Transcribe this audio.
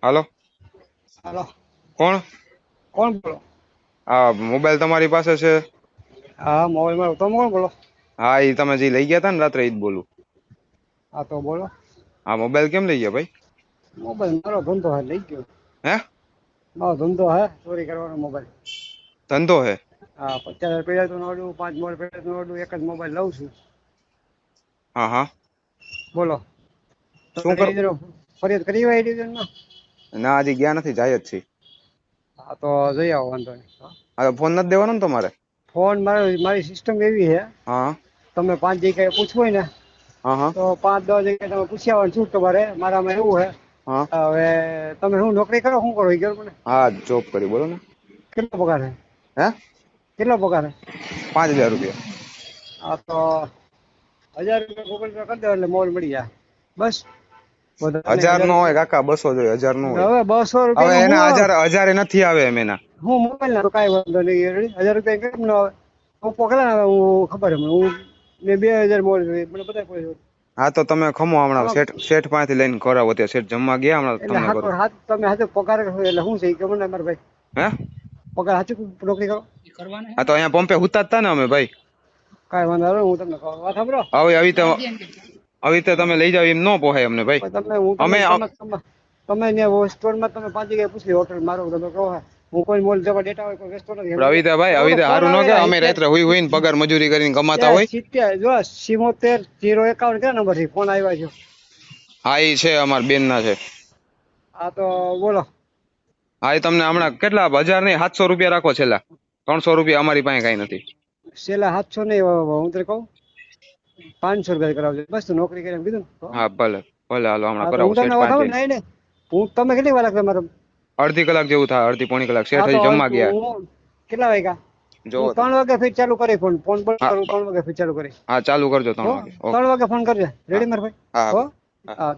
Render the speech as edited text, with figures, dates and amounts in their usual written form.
હાલો. હાલો. કોણ? કોણ બોલો? આ મોબાઈલ તમારી પાસે છે? હા, મોબાઈલ મારો. તમે કોણ બોલો? હા, એ તમે જે લઈ ગયા હતા ને રાત્રે, ઈ જ બોલું. હા, તો બોલો. હા, મોબાઈલ કેમ લઈ ગયા ભાઈ? મોબાઈલ મારો ધંધો હે, લઈ ગયો. હે? મારો ધંધો હે ચોરી કરવાનો મોબાઈલ. ધંધો હે? હા, 50,000 પડ્યા તો નોડું, 5 મોબાઈલ પડ્યા તો નોડું, એક જ મોબાઈલ લઉં છું. હા હા. બોલો. શું તમે કરો? ફરિયાદ કરી હોય ડિવિઝનમાં? ના, હજી ગયા નથી, જાય જ છે. હા, તો જઈ આવો, વાંધો નહીં. હા, ફોન નથી દેવાનો ને તમારે? ફોન મારી સિસ્ટમ એવી છે, હા તમે 5 જગ્યાએ પૂછવું હોય ને હા હા તો 5-10 જગ્યાએ તમે પૂછી આવવાનું. શું તમારે મારામાં એવું હે. હા હવે તમે શું નોકરી કરો, શું કરો એ કહો મને. હા, જોબ કરી, બોલો ને. કેટલો પગાર છે? હે? કેટલો પગાર છે? 5,000 રૂપિયા. હા, તો 1,000 રૂપિયા ગૂગલ પે કરી દો એટલે મોબાઈલ મળી જાય. બસ. વધારે નહીં, 1,000 1,000 નો હોય રૂપિયા. કાકા, 200 જોઈએ, 1,000 નો હોય. હવે 200 હવે રૂપિયાનું એના શું આવે? હજારે નથી આવે એમ એના. હું મોબાઈલ ના તો કાંઈ વાંધો નહીં. 1,000 રૂપિયા કેમ ન આવે? હું પકડા ને, હું ખબર છે મને. મેં 2,000 મોબાઈલ મને બધા પૈસા. હા, તો તમે ખમો હમણાં આમાં શેઠ પાસેથી લઈને કરાવો. ત્યાં શેઠ જમવા ગયા, હમણાં એટલે તમને કરું. હાથ તમે હાથે પગાર કરો એટલે શું છે કે મને મારા ભાઈ હે? પગાર સાચું નોકરી કરો હા, તો અહીંયા પંપે હુતા જ તા ને અમે ભાઈ. કાંઈ વાંધો નહીં. હું તમને કહું વાત સાંભળો. હવે આવી રીતે તમે લઈ જાવ એમ ન પોહાય અમને ભાઈ. પણ તમને હું અમે તમને તમે ત્યાં સ્ટોરમાં તમે 5 જગ્યાએ પૂછી હોટલ મારો તમે કહો હું કોઈ મોલ જવા ડેટા હોય કોઈ વેચતો નથી. આવી રીતે ભાઈ, આવી રીતે ફોન સારું ન કે આવેલા અમે રાત્રે હુઈ ને પગાર મજૂરી કરીને કમાતા હોય. 70 જો 77 051 ક્યાં નંબર થી ફોન આવ્યા છે? હા, એ છે અમારા બેન ના છે. હા, તો બોલો. હા, એ તમને હમણાં કેટલા 1,000 નહીં 700 રૂપિયા રાખો છેલ્લા. 300 રૂપિયા અમારી પાસે કઈ નથી. છેલ્લા 700 નહીં, હું તને કહું 500 રૂપિયા કરાવજો બસ. તું નોકરી કરી એમ કીધું ને. હા, ભલે ભલે, હાલો હમણાં હા, તો હું કરાવું તમને શેઠ વાત પાંચ સાંભળો. જઈને. નહીં નહીં, હું તમે કેટલી વાર લાગશે મારે? અડધી કલાક જેવું થાય, અડધી પોણી કલાક. હા, શેઠ તો હજી જમવા ગયા. હું કેટલા વાગ્યા? હું જોવો તમે. 3 વાગે ફીટ ચાલુ કરી ફોન ફોન બંધ હા કરું. 3 વાગે ફીટ ચાલુ કરી. હા, ચાલુ કરજો 3 હો, વાગે. ઓકે. 3 વાગે ફોન કરજે. હા રેડી મારા ભાઈ? હા હો. હા. હા.